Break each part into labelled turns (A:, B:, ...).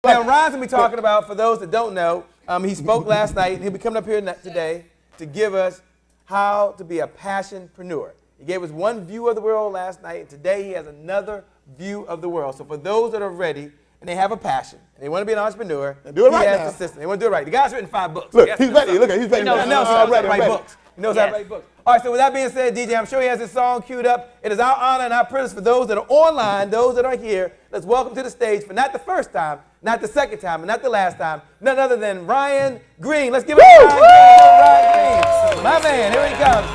A: Now, Ryan's going to be talking about, for those that don't know, he spoke last night, and he'll be coming up here today to give us how to be a passionpreneur. He gave us one view of the world last night, and today he has another view of the world. So for those that are ready, and they have a passion, and they want to be an entrepreneur,
B: do it right now.
A: They want to do it right. The guy's written 5 books.
B: Look, he's ready. Look, he's ready.
A: He knows how to write books. He knows how to write books. All right, so with that being said, DJ, I'm sure he has his song queued up. It is our honor and our privilege for those that are online, those that are here. Let's welcome to the stage for not the first time, not the second time, and not the last time, none other than Ryan Greene. Let's give it to Ryan Greene. My man, here he comes.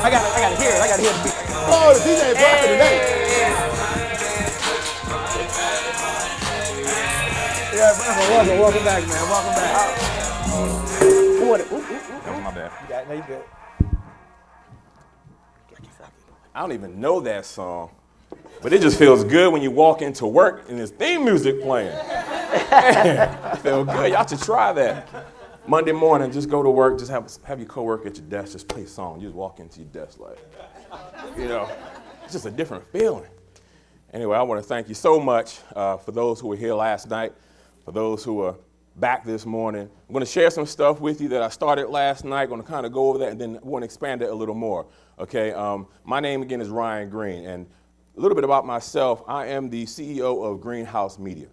A: I gotta hear it. I gotta hear the beat.
B: Oh, the DJ is rocking today.
A: Yeah, welcome back, man. Welcome back.
C: That was my bad.
A: You got it. No, you good.
C: I don't even know that song, but it just feels good when you walk into work and there's theme music playing. Man, I feel good. Y'all should try that. Monday morning, just go to work, just have your coworker at your desk, just play a song. You just walk into your desk like, it's just a different feeling. Anyway, I want to thank you so much for those who were here last night, for those who are back this morning. I'm going to share some stuff with you that I started last night. I'm going to kind of go over that, and then I want to expand it a little more. Okay, my name again is Ryan Greene, and a little bit about myself. I am the CEO of Greenhouse Media.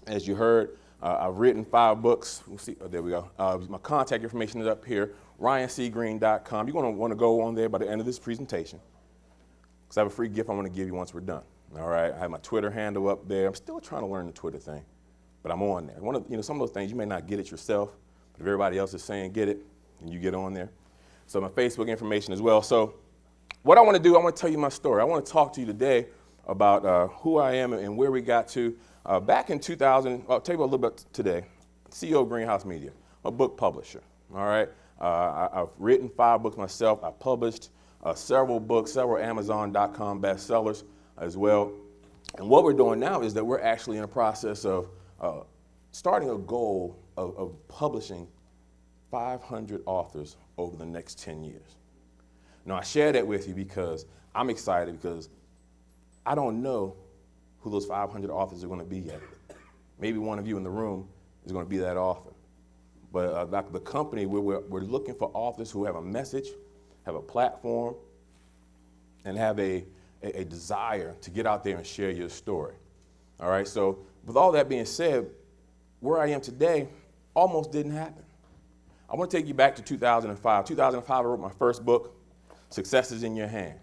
C: As you heard, I've written 5 books. We'll see. Oh, there we go. My contact information is up here, ryancgreene.com. You're going to want to go on there by the end of this presentation, because I have a free gift I want to give you once we're done. All right, I have my Twitter handle up there. I'm still trying to learn the Twitter thing, but I'm on there. Some of those things you may not get it yourself, but if everybody else is saying get it, then you get on there. So my Facebook information as well. So what I want to do, I want to tell you my story. I want to talk to you today about who I am and where we got to. Back in 2000, I'll tell you a little bit today. CEO of Greenhouse Media, a book publisher. All right, I've written 5 books myself. I published several books, several Amazon.com bestsellers as well. And what we're doing now is that we're actually in a process of starting a goal of publishing 500 authors over the next 10 years. Now, I share that with you because I'm excited, because I don't know who those 500 authors are going to be yet. Maybe one of you in the room is going to be that author. But like the company, we're looking for authors who have a message, have a platform, and have a desire to get out there and share your story. All right, so with all that being said, where I am today almost didn't happen. I want to take you back to 2005. 2005, I wrote my first book, Success is in Your Hand.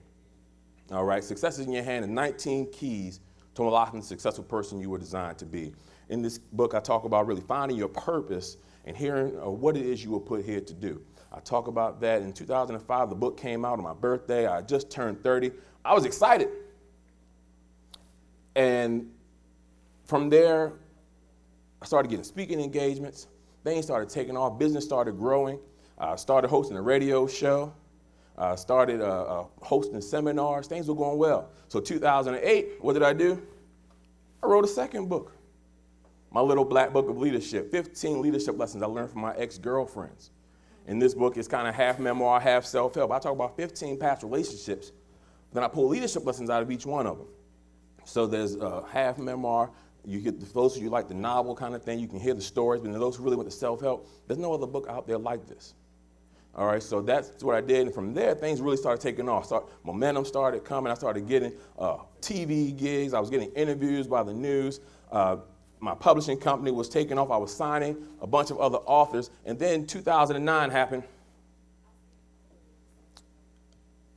C: All right, Success is in Your Hand, and 19 keys to unlocking the successful person you were designed to be. In this book, I talk about really finding your purpose and hearing what it is you were put here to do. I talk about that. In 2005, the book came out on my birthday. I just turned 30. I was excited. And from there, I started getting speaking engagements. Things started taking off. Business started growing. I started hosting a radio show. I started hosting seminars. Things were going well. So 2008, what did I do? I wrote a second book, my little black book of leadership, 15 leadership lessons I learned from my ex-girlfriends. In this book, it's kind of half memoir, half self-help. I talk about 15 past relationships. Then I pull leadership lessons out of each one of them. So there's half memoir. You get those of you like the novel kind of thing, you can hear the stories, but those who really want the self-help, there's no other book out there like this. All right, so that's what I did, and from there, things really started taking off. Momentum started coming. I started getting TV gigs. I was getting interviews by the news. My publishing company was taking off. I was signing a bunch of other authors, and then 2009 happened.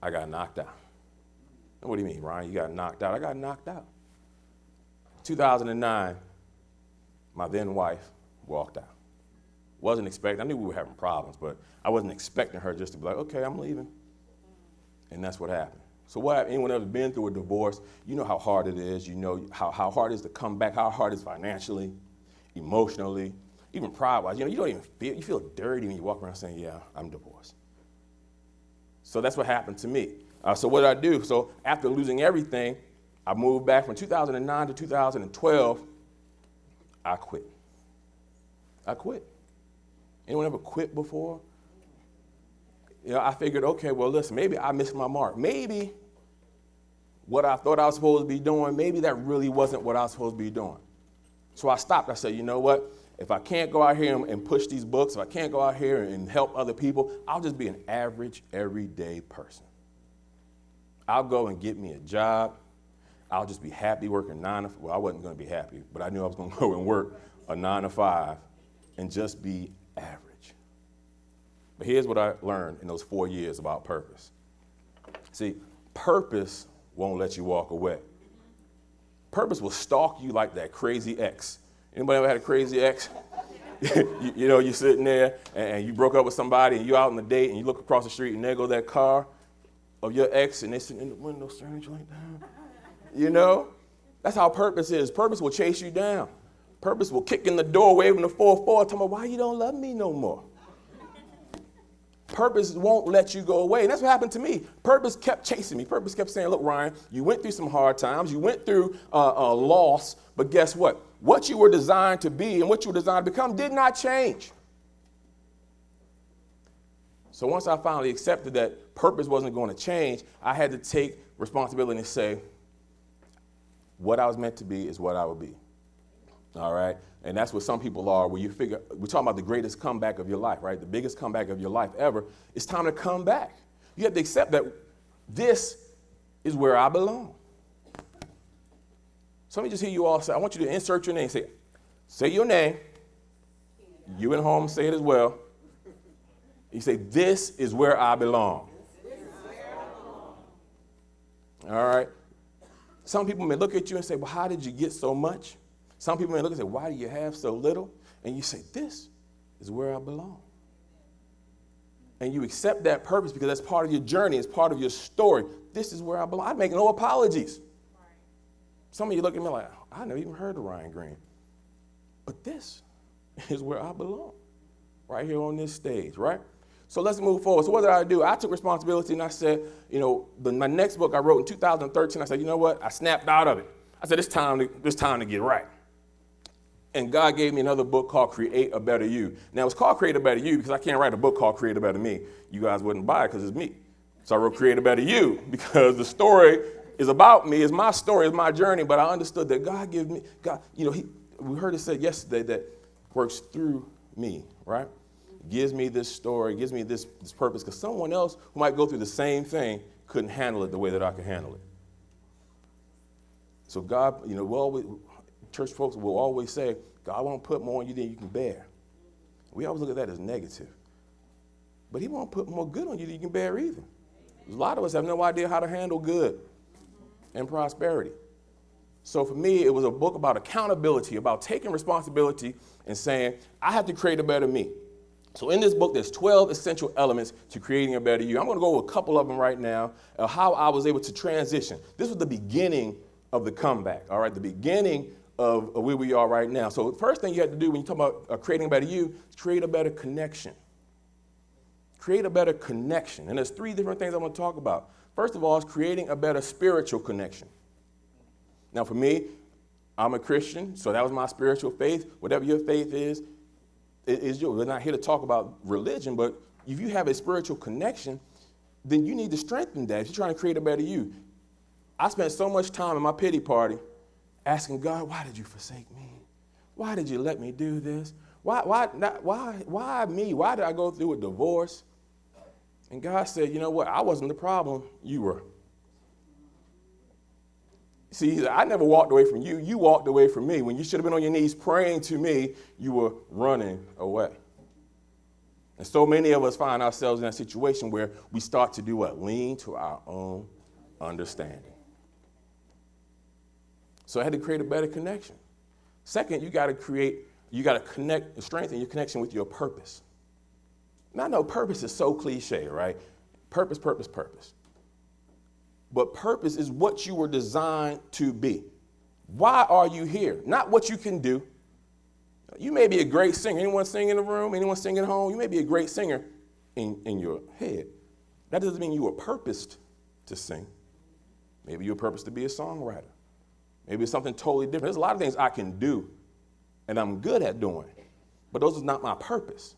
C: I got knocked out. What do you mean, Ryan? You got knocked out? I got knocked out. 2009, my then wife walked out. Wasn't expecting, I knew we were having problems, but I wasn't expecting her just to be like, okay, I'm leaving. And that's what happened. So anyone ever been through a divorce, you know how hard it is. You know how hard it is to come back, how hard it is financially, emotionally, even pride-wise. You don't even you feel dirty when you walk around saying, yeah, I'm divorced. So that's what happened to me. So what did I do? So after losing everything, I moved back from 2009 to 2012. I quit. Anyone ever quit before? I figured, okay, well, listen, maybe I missed my mark. Maybe what I thought I was supposed to be doing, maybe that really wasn't what I was supposed to be doing. So I stopped. I said, you know what? If I can't go out here and push these books, if I can't go out here and help other people, I'll just be an average, everyday person. I'll go and get me a job. I'll just be happy working 9 to 5. Well, I wasn't going to be happy, but I knew I was going to go and work a 9 to 5 and just be average. But here's what I learned in those 4 years about purpose. See, purpose won't let you walk away. Purpose will stalk you like that crazy ex. Anybody ever had a crazy ex? you know, you're sitting there and you broke up with somebody and you're out on a date and you look across the street and there goes that car of your ex and they're sitting in the window staring at you like that. You know? That's how purpose is. Purpose will chase you down. Purpose will kick in the door, waving the 4-4, telling me, why you don't love me no more? Purpose won't let you go away. And that's what happened to me. Purpose kept chasing me. Purpose kept saying, look, Ryan, you went through some hard times. You went through a loss. But guess what? What you were designed to be and what you were designed to become did not change. So once I finally accepted that purpose wasn't going to change, I had to take responsibility and say, what I was meant to be is what I will be. All right? And that's what some people are, where you figure, we're talking about the greatest comeback of your life, right? The biggest comeback of your life ever. It's time to come back. You have to accept that this is where I belong. So let me just hear you all say, I want you to insert your name. Say your name. You at home say it as well. You say, this is where I belong. All right? Some people may look at you and say, well, how did you get so much? Some people may look and say, why do you have so little? And you say, this is where I belong. And you accept that purpose because that's part of your journey. It's part of your story. This is where I belong. I make no apologies. Right. Some of you look at me like, I never even heard of Ryan Greene. But this is where I belong. Right here on this stage, right? So let's move forward. So what did I do? I took responsibility and I said, you know, my next book I wrote in 2013, I said, you know what? I snapped out of it. I said, it's time to get right. And God gave me another book called Create a Better You. Now, it's called Create a Better You because I can't write a book called Create a Better Me. You guys wouldn't buy it because it's me. So I wrote Create a Better You because the story is about me. It's my story. It's my journey. But I understood that God gave me, God, you know, we heard it said yesterday that works through me, right? Gives me this story, gives me this purpose because someone else who might go through the same thing couldn't handle it the way that I could handle it. So God, you know, church folks will always say, God won't put more on you than you can bear. We always look at that as negative. But he won't put more good on you than you can bear either. A lot of us have no idea how to handle good and prosperity. So for me, it was a book about accountability, about taking responsibility and saying, I have to create a better me. So in this book, there's 12 essential elements to creating a better you. I'm going to go over a couple of them right now, how I was able to transition. This was the beginning of the comeback, all right, the beginning of where we are right now. So the first thing you have to do when you talk about creating a better you is create a better connection. Create a better connection. And there's 3 different things I want to talk about. First of all, is creating a better spiritual connection. Now, for me, I'm a Christian, so that was my spiritual faith. Whatever your faith is yours. We're not here to talk about religion, but if you have a spiritual connection, then you need to strengthen that if you're trying to create a better you. I spent so much time in my pity party asking God, why did you forsake me? Why did you let me do this? Why me? Why did I go through a divorce? And God said, you know what? I wasn't the problem. You were. See, he said, I never walked away from you. You walked away from me. When you should have been on your knees praying to me, you were running away. And so many of us find ourselves in that situation where we start to do what? Lean to our own understanding. So I had to create a better connection. Second, you got to connect and strengthen your connection with your purpose. Now, I know purpose is so cliche, right? Purpose, purpose, purpose. But purpose is what you were designed to be. Why are you here? Not what you can do. You may be a great singer. Anyone sing in the room? Anyone sing at home? You may be a great singer in your head. That doesn't mean you were purposed to sing. Maybe you were purposed to be a songwriter. Maybe it's something totally different. There's a lot of things I can do and I'm good at doing, but those are not my purpose.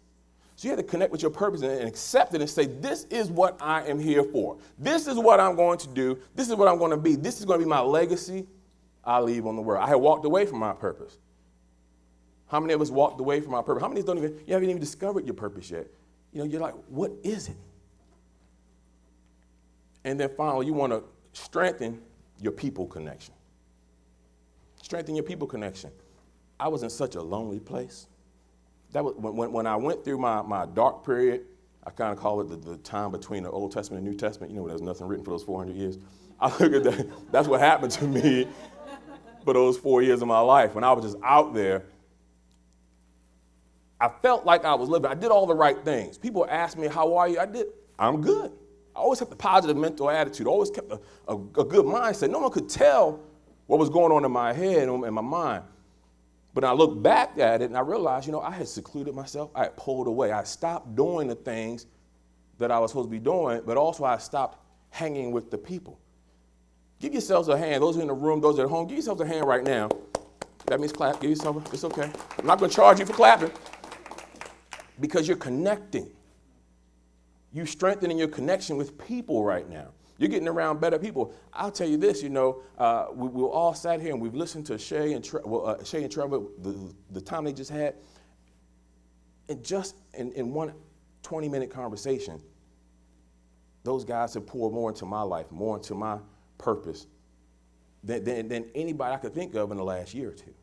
C: So you have to connect with your purpose and accept it and say, this is what I am here for. This is what I'm going to do. This is what I'm going to be. This is going to be my legacy I leave on the world. I had walked away from my purpose. How many of us walked away from our purpose? How many of us you haven't even discovered your purpose yet? You know, you're like, what is it? And then finally, you want to strengthen your people connection. Strengthen your people connection. I was in such a lonely place. That was when I went through my dark period. I kind of call it the time between the Old Testament and New Testament. You know, there's nothing written for those 400 years. I look at that. That's what happened to me for those 4 years of my life. When I was just out there, I felt like I was living. I did all the right things. People asked me, how are you? I'm good. I always kept a positive mental attitude. I always kept a good mindset. No one could tell what was going on in my head and in my mind. But I look back at it and I realized, I had secluded myself. I had pulled away. I stopped doing the things that I was supposed to be doing, but also I stopped hanging with the people. Give yourselves a hand. Those in the room, those at home, give yourselves a hand right now. That means clap. Give yourself it's okay. I'm not going to charge you for clapping because you're connecting. You're strengthening your connection with people right now. You're getting around better people. I'll tell you this, we all sat here and we've listened to Shay and Trevor, the time they just had. And just in one 20-minute conversation, those guys have poured more into my life, more into my purpose than anybody I could think of in the last year or two.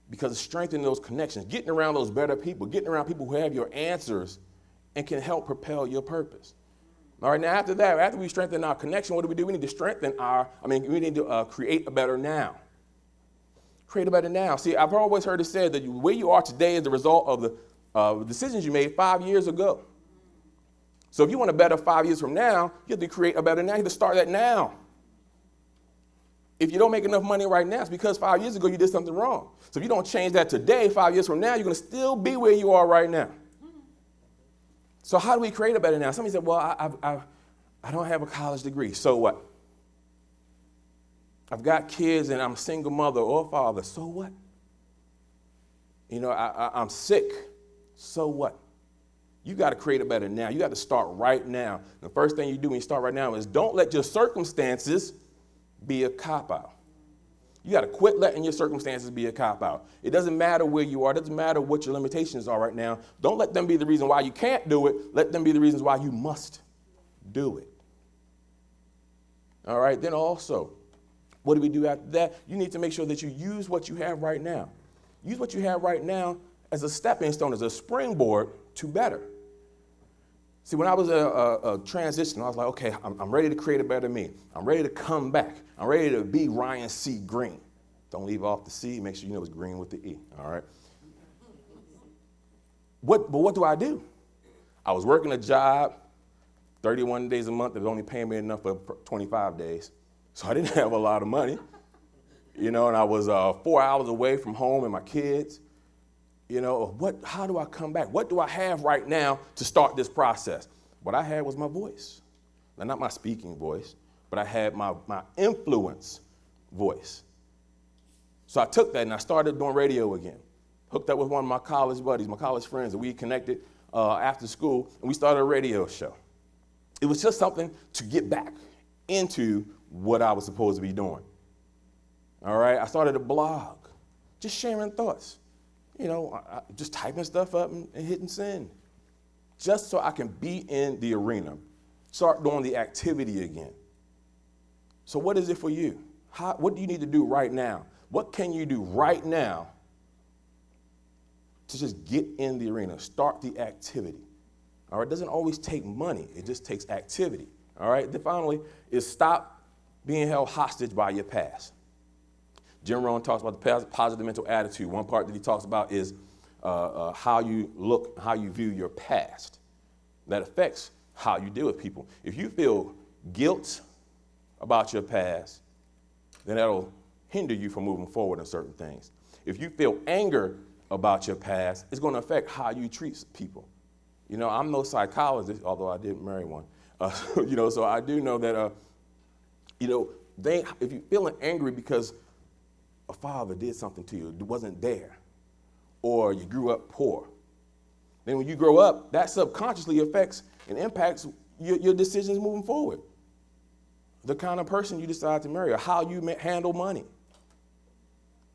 C: Because of strengthening those connections, getting around those better people, getting around people who have your answers and can help propel your purpose. All right, now after we strengthen our connection, what do? We need to strengthen we need to create a better now. Create a better now. See, I've always heard it said that where you are today is the result of the decisions you made 5 years ago. So if you want a better 5 years from now, you have to create a better now. You have to start that now. If you don't make enough money right now, it's because 5 years ago you did something wrong. So if you don't change that today, 5 years from now, you're going to still be where you are right now. So how do we create a better now? Somebody said, well, I don't have a college degree. So what? I've got kids and I'm a single mother or father. So what? I'm sick. So what? You got to create a better now. You got to start right now. The first thing you do when you start right now is don't let your circumstances be a cop-out. You got to quit letting your circumstances be a cop-out. It doesn't matter where you are. It doesn't matter what your limitations are right now. Don't let them be the reason why you can't do it. Let them be the reasons why you must do it. All right, then also, what do we do after that? You need to make sure that you use what you have right now. Use what you have right now as a stepping stone, as a springboard to better. See, when I was a transition, I was like, okay, I'm ready to create a better me. I'm ready to come back. I'm ready to be Ryan C. Greene. Don't leave off the C. Make sure you know it's Greene with the E, all right? But what do I do? I was working a job 31 days a month that was only paying me enough for 25 days. So I didn't have a lot of money, and I was 4 hours away from home and my kids. How do I come back? What do I have right now to start this process? What I had was my voice. Now, not my speaking voice, but I had my influence voice. So I took that and I started doing radio again. Hooked up with one of my college buddies, my college friends, and we connected after school, and we started a radio show. It was just something to get back into what I was supposed to be doing. All right, I started a blog, just sharing thoughts. Just typing stuff up and hitting send, just so I can be in the arena, start doing the activity again. So what is it for you? What do you need to do right now? What can you do right now to just get in the arena, start the activity? All right, it doesn't always take money. It just takes activity. All right, then finally is stop being held hostage by your past. Jim Rohn talks about the positive mental attitude. One part that he talks about is how you look, how you view your past. That affects how you deal with people. If you feel guilt about your past, then that'll hinder you from moving forward in certain things. If you feel anger about your past, it's going to affect how you treat people. I'm no psychologist, although I did marry one. So I do know that, if you're feeling angry because a father did something to you, it wasn't there, or you grew up poor, Then when you grow up, that subconsciously affects and impacts your decisions moving forward. The kind of person you decide to marry or how you handle money.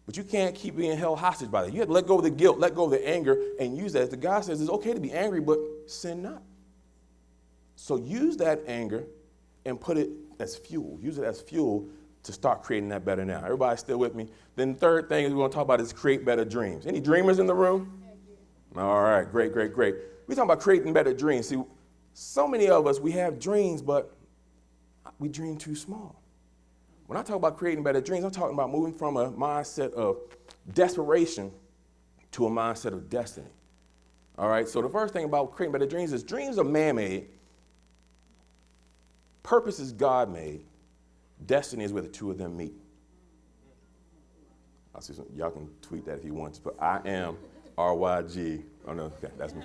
C: But you can't keep being held hostage by that. You have to let go of the guilt, let go of the anger, and use that. The God says it's okay to be angry, but sin not. So use that anger and put it as fuel. Use it as fuel to start creating that better now. Everybody still with me? Then the third thing we're going to talk about is create better dreams. Any dreamers in the room? All right, great. We're talking about creating better dreams. See, so many of us, we have dreams, but we dream too small. When I talk about creating better dreams, I'm talking about moving from a mindset of desperation to a mindset of destiny. All right, so the first thing about creating better dreams is dreams are man-made. Purpose is God-made. Destiny is where the two of them meet. Y'all can tweet that if you want to, but I am RYG. Oh, no, okay, that's me.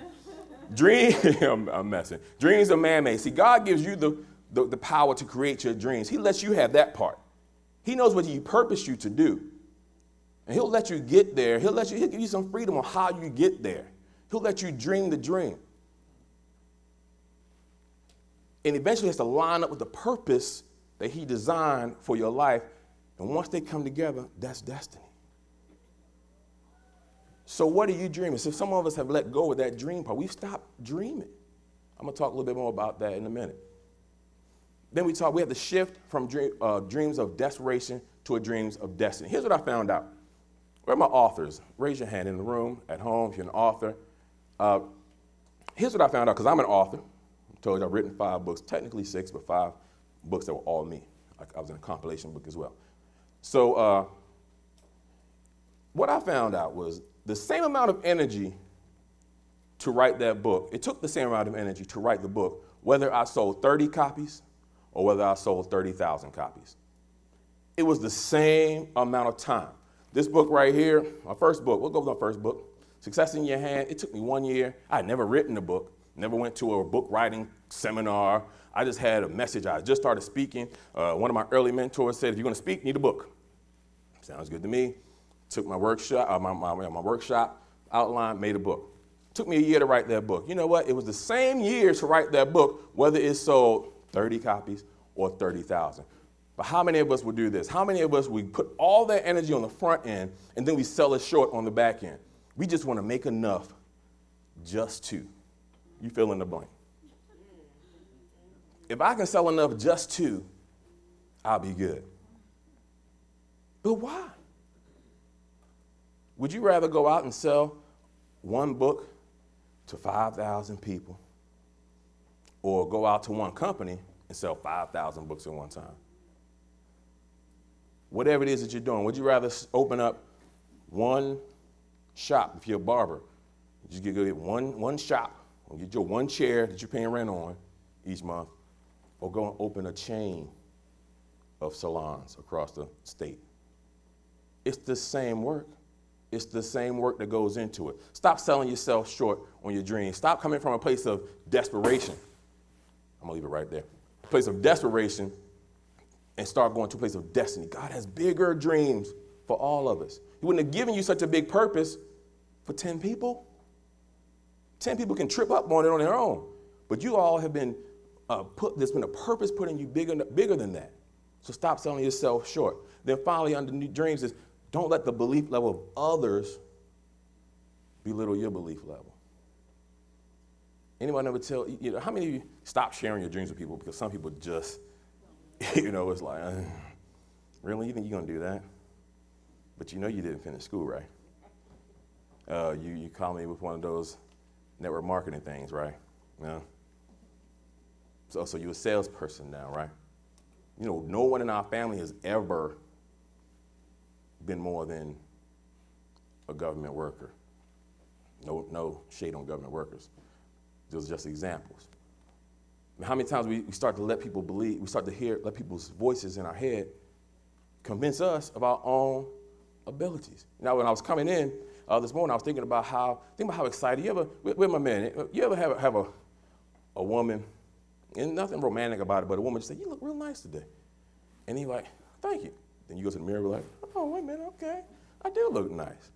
C: I'm messing. Dreams are man-made. See, God gives you the power to create your dreams. He lets you have that part. He knows what he purposed you to do. And he'll let you get there. He'll give you some freedom on how you get there. He'll let you dream the dream. And eventually it has to line up with the purpose that he designed for your life. And once they come together, that's destiny. So what are you dreaming? So some of us have let go of that dream part. We've stopped dreaming. I'm going to talk a little bit more about that in a minute. Then we have to shift from dreams of desperation to dreams of destiny. Here's what I found out. Where are my authors? Raise your hand in the room, at home, if you're an author. Here's what I found out, because I'm an author. I told you I've written 5 books, technically 6, but 5 books that were all me. I was in a compilation book as well. So what I found out was the same amount of energy to write that book, it took the same amount of energy to write the book, whether I sold 30 copies or whether I sold 30,000 copies. It was the same amount of time. This book right here, my first book, we'll go with my first book, Success in Your Hand. It took me 1 year. I had never written a book, never went to a book writing seminar. I just had a message. I just started speaking. One of my early mentors said, if you're going to speak, you need a book. Sounds good to me. Took my workshop, my workshop outline, made a book. Took me a year to write that book. You know what? It was the same year to write that book, whether it sold 30 copies or 30,000. But how many of us would do this? How many of us would put all that energy on the front end and then we sell it short on the back end? We just want to make enough just to. You fill in the blank. If I can sell enough just to, I'll be good. But why? Would you rather go out and sell one book to 5,000 people or go out to one company and sell 5,000 books at one time? Whatever it is that you're doing, would you rather open up one shop if you're a barber? You go get one shop, or get your one chair that you're paying rent on each month, or go and open a chain of salons across the state? It's the same work. It's the same work that goes into it. Stop selling yourself short on your dreams. Stop coming from a place of desperation. I'm going to leave it right there. A place of desperation and start going to a place of destiny. God has bigger dreams for all of us. He wouldn't have given you such a big purpose for 10 people. 10 people can trip up on it on their own. But you all have been there's been a purpose put in you bigger than that. So stop selling yourself short. Then finally, under new dreams is don't let the belief level of others belittle your belief level. Anyone ever tell, how many of you stop sharing your dreams with people because some people just, it's like, really, you think you're going to do that? But you didn't finish school, right? You call me with one of those network marketing things, right? Yeah. So you're a salesperson now, right? No one in our family has ever been more than a government worker. No shade on government workers. Those are just examples. How many times we start to let people believe, we start to let people's voices in our head convince us of our own abilities. Now, when I was coming in this morning, I was thinking about how excited, wait a minute, you ever have a woman, and nothing romantic about it, but a woman just say, you look real nice today. And you're like, thank you. Then you go to the mirror and be like, oh, wait a minute, okay, I do look nice.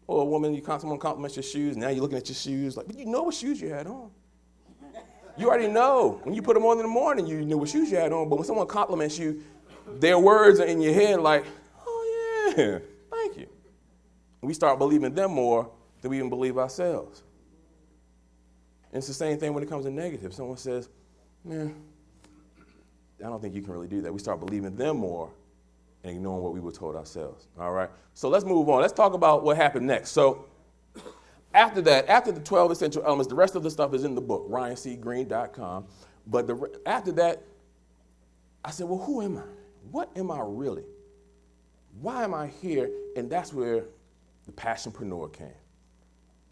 C: Or a woman, someone compliments your shoes, now you're looking at your shoes like, but you know what shoes you had on. You already know. When you put them on in the morning, you knew what shoes you had on. But when someone compliments you, their words are in your head like, oh yeah, thank you. And we start believing them more than we even believe ourselves. And it's the same thing when it comes to negative. Someone says, man, I don't think you can really do that. We start believing them more and ignoring what we were told ourselves. All right? So let's move on. Let's talk about what happened next. So after that, after the 12 essential elements, the rest of the stuff is in the book, RyanCGreene.com. But after that, I said, well, who am I? What am I really? Why am I here? And that's where the Passionpreneur came.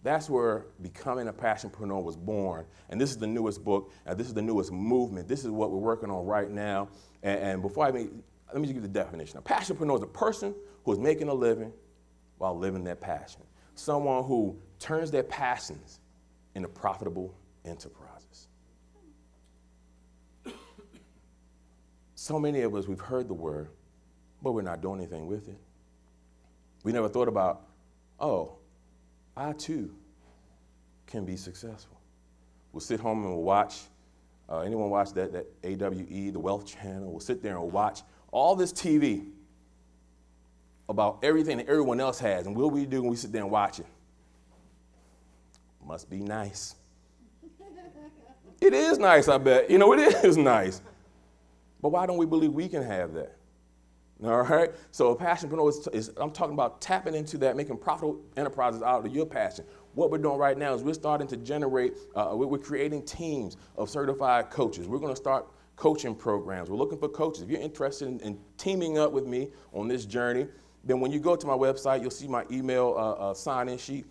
C: That's where becoming a Passionpreneur was born. And this is the newest book, and this is the newest movement. This is what we're working on right now. And before let me just give you the definition. A Passionpreneur is a person who is making a living while living their passion. Someone who turns their passions into profitable enterprises. So many of us, we've heard the word, but we're not doing anything with it. We never thought about, oh, I too can be successful. We'll sit home and we'll watch, anyone watch that AWE, the Wealth Channel, we'll sit there and watch all this TV about everything that everyone else has, and what we do when we sit there and watch it? Must be nice. It is nice, I bet. You know, it is nice. But why don't we believe we can have that? All right? So a Passionpreneur is I'm talking about tapping into that, making profitable enterprises out of your passion. What we're doing right now is we're starting to generate, we're creating teams of certified coaches. We're going to start coaching programs. We're looking for coaches. If you're interested in teaming up with me on this journey, then when you go to my website, you'll see my email sign-in sheet.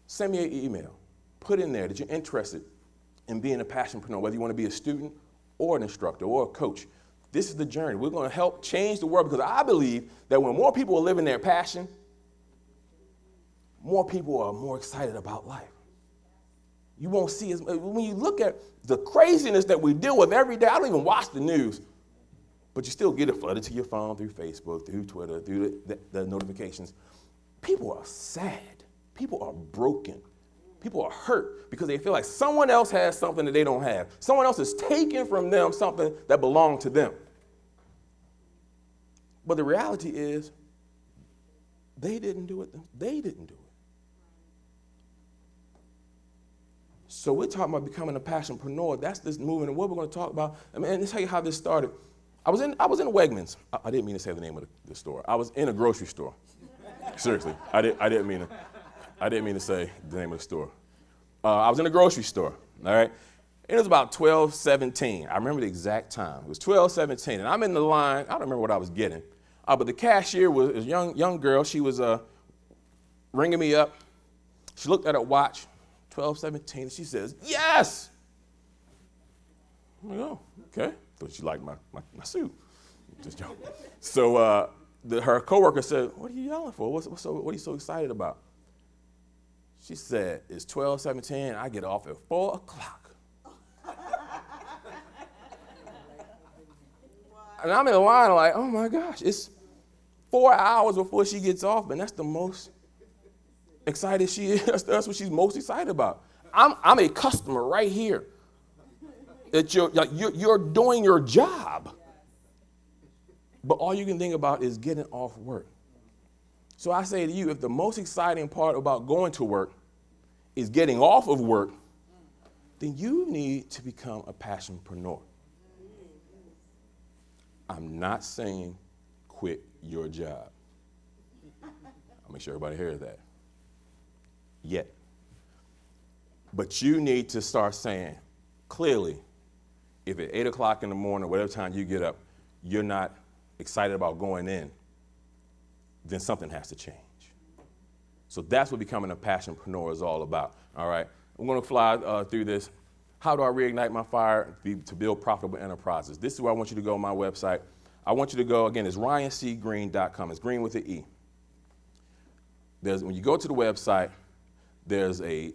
C: Send me an email. Put in there that you're interested in being a Passionpreneur, whether you want to be a student or an instructor or a coach. This is the journey. We're going to help change the world because I believe that when more people are living their passion, more people are more excited about life. You won't see as when you look at the craziness that we deal with every day. I don't even watch the news, but you still get it flooded to your phone through Facebook, through Twitter, through the notifications. People are sad. People are broken. People are hurt because they feel like someone else has something that they don't have. Someone else is taking from them something that belonged to them. But the reality is, they didn't do it. They didn't do it. So we're talking about becoming a Passionpreneur. That's this movement, and what we're going to talk about. I mean, and let's tell you how this started. I was in Wegmans. I didn't mean to say the name of the store. I was in a grocery store. Seriously, I didn't mean to say the name of the store. I was in a grocery store, all right? It was about 12:17. I remember the exact time. It was 12:17, and I'm in the line. I don't remember what I was getting, but the cashier was a young girl. She was ringing me up. She looked at her watch, 12:17, and she says, yes! I'm like, oh, okay. Thought she liked my suit. Just joking. So her coworker said, what are you yelling for? What are you so excited about? She said, it's 12:17, I get off at 4 o'clock. And I'm in the line like, oh my gosh, it's 4 hours before she gets off, and that's the most excited she is. That's what she's most excited about. I'm a customer right here. That you're doing your job. But all you can think about is getting off work. So I say to you, if the most exciting part about going to work is getting off of work, then you need to become a Passionpreneur. I'm not saying quit your job. I'll make sure everybody hears that. Yet. But you need to start saying, clearly, if at 8 o'clock in the morning, whatever time you get up, you're not excited about going in, then something has to change. So that's what becoming a Passionpreneur is all about, all right? I'm going to fly through this. How do I reignite my fire to build profitable enterprises? This is where I want you to go on my website. I want you to go, again, it's RyanCGreene.com. It's Greene with an E. When you go to the website, there's a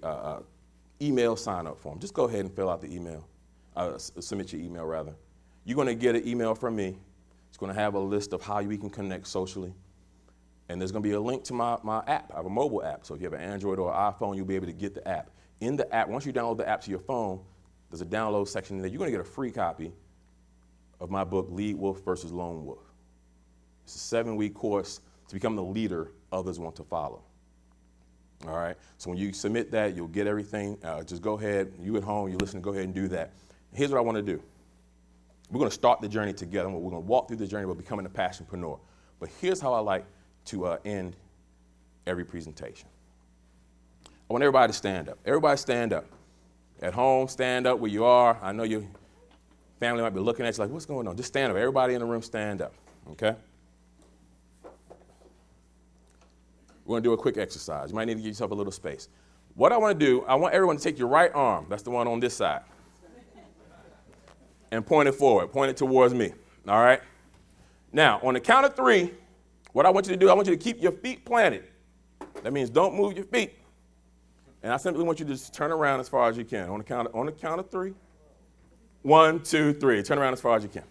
C: email sign-up form. Just go ahead and fill out the email. Submit your email, rather. You're going to get an email from me. It's going to have a list of how we can connect socially. And there's going to be a link to my app. I have a mobile app. So if you have an Android or an iPhone, you'll be able to get the app. In the app, once you download the app to your phone, there's a download section in there. You're going to get a free copy of my book, Lead Wolf versus Lone Wolf. It's a 7-week course to become the leader others want to follow. All right? So when you submit that, you'll get everything. Just go ahead. You at home, you listen, go ahead and do that. Here's what I want to do. We're going to start the journey together. We're going to walk through the journey of becoming a passionpreneur. But here's how I like to end every presentation. I want everybody to stand up. Everybody stand up. At home, stand up where you are. I know your family might be looking at you like, what's going on? Just stand up. Everybody in the room, stand up, okay? We're going to do a quick exercise. You might need to give yourself a little space. What I want to do, I want everyone to take your right arm, that's the one on this side, and point it forward. Point it towards me, all right? Now, on the count of 3, what I want you to do, I want you to keep your feet planted. That means don't move your feet. And I simply want you to just turn around as far as you can. On the count of 3. 1, 2, 3. Turn around as far as you can.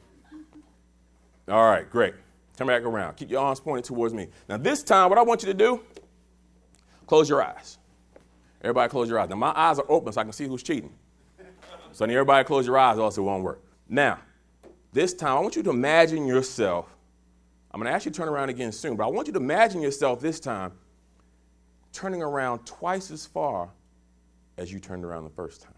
C: All right, great. Turn back around. Keep your arms pointed towards me. Now this time, what I want you to do, close your eyes. Everybody close your eyes. Now my eyes are open so I can see who's cheating. So then everybody close your eyes, or else it won't work. Now, this time, I want you to imagine yourself. I'm going to ask you to turn around again soon, but I want you to imagine yourself this time turning around twice as far as you turned around the first time.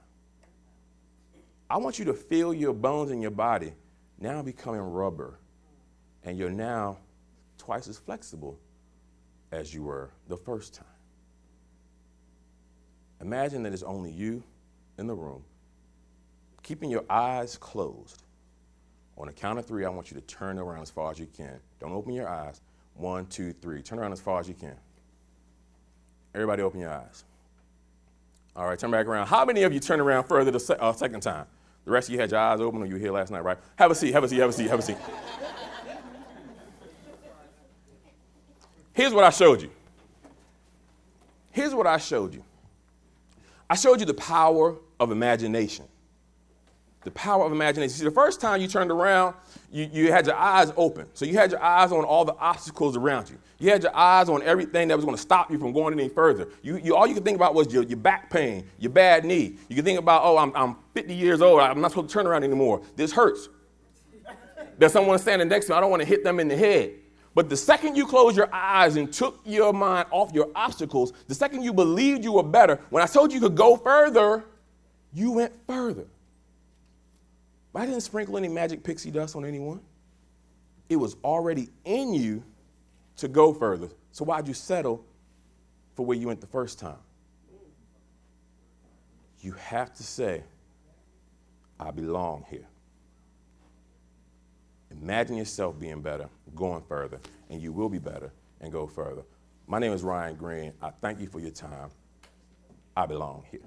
C: I want you to feel your bones in your body now becoming rubber, and you're now twice as flexible as you were the first time. Imagine that it's only you in the room, keeping your eyes closed. On the count of 3, I want you to turn around as far as you can. Don't open your eyes. 1, 2, 3. Turn around as far as you can. Everybody open your eyes. All right, turn back around. How many of you turned around further the second time? The rest of you had your eyes open or you were here last night, right? Have a seat, have a seat, have a seat, have a seat. Here's what I showed you. Here's what I showed you. I showed you the power of imagination. The power of imagination. See, the first time you turned around, you had your eyes open. So you had your eyes on all the obstacles around you. You had your eyes on everything that was going to stop you from going any further. All you could think about was your back pain, your bad knee. You could think about, oh, I'm 50 years old. I'm not supposed to turn around anymore. This hurts. There's someone standing next to me. I don't want to hit them in the head. But the second you closed your eyes and took your mind off your obstacles, the second you believed you were better, when I told you could go further, you went further. I didn't sprinkle any magic pixie dust on anyone. It was already in you to go further. So why'd you settle for where you went the first time? You have to say, I belong here. Imagine yourself being better, going further, and you will be better and go further. My name is Greene. I thank you for your time. I belong here.